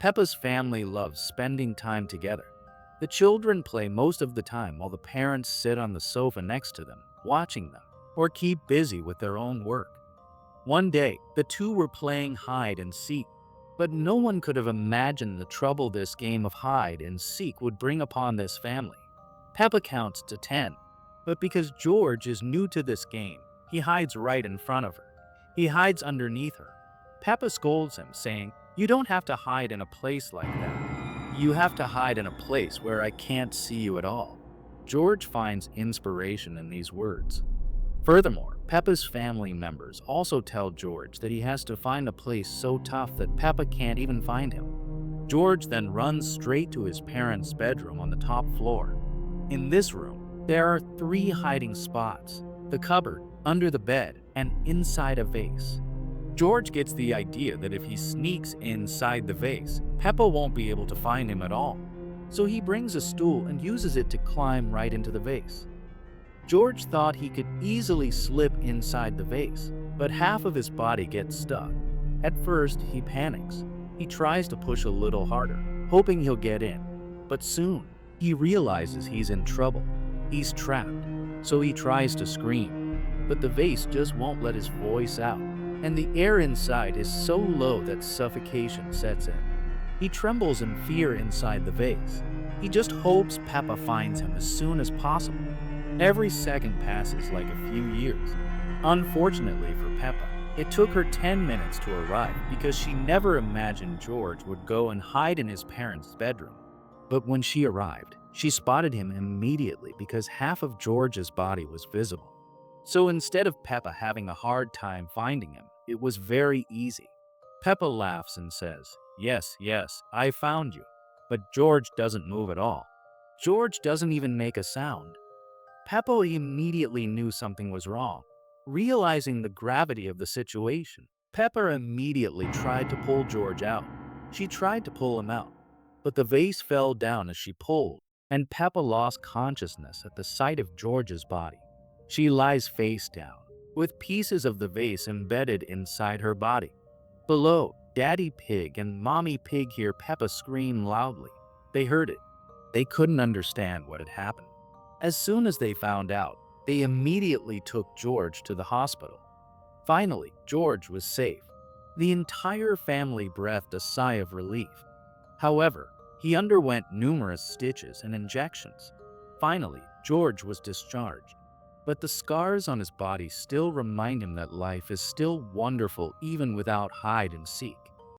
Peppa's family loves spending time together. The children play most of the time while the parents sit on the sofa next to them, watching them, or keep busy with their own work. One day, the two were playing hide and seek, but no one could have imagined the trouble this game of hide and seek would bring upon this family. Peppa counts to 10, but because George is new to this game, he hides right in front of her. He hides underneath her. Peppa scolds him, saying, "You don't have to hide in a place like that. You have to hide in a place where I can't see you at all." George finds inspiration in these words. Furthermore, Peppa's family members also tell George that he has to find a place so tough that Peppa can't even find him. George then runs straight to his parents' bedroom on the top floor. In this room, there are 3 hiding spots: the cupboard, under the bed, and inside a vase. George gets the idea that if he sneaks inside the vase, Peppa won't be able to find him at all. So he brings a stool and uses it to climb right into the vase. George thought he could easily slip inside the vase, but half of his body gets stuck. At first, he panics. He tries to push a little harder, hoping he'll get in. But soon, he realizes he's in trouble. He's trapped, so he tries to scream. But the vase just won't let his voice out, and the air inside is so low that suffocation sets in. He trembles in fear inside the vase. He just hopes Peppa finds him as soon as possible. Every second passes like a few years. Unfortunately for Peppa, it took her 10 minutes to arrive because she never imagined George would go and hide in his parents' bedroom. But when she arrived, she spotted him immediately because half of George's body was visible. So instead of Peppa having a hard time finding him, it was very easy. Peppa laughs and says, "Yes, yes, I found you." But George doesn't move at all. George doesn't even make a sound. Peppa immediately knew something was wrong. Realizing the gravity of the situation, Peppa immediately tried to pull George out. She tried to pull him out, but the vase fell down as she pulled, and Peppa lost consciousness at the sight of George's body. She lies face down, with pieces of the vase embedded inside her body. Below, Daddy Pig and Mommy Pig hear Peppa scream loudly. They heard it. They couldn't understand what had happened. As soon as they found out, they immediately took George to the hospital. Finally, George was safe. The entire family breathed a sigh of relief. However, he underwent numerous stitches and injections. Finally, George was discharged. But the scars on his body still remind him that life is still wonderful even without hide and seek.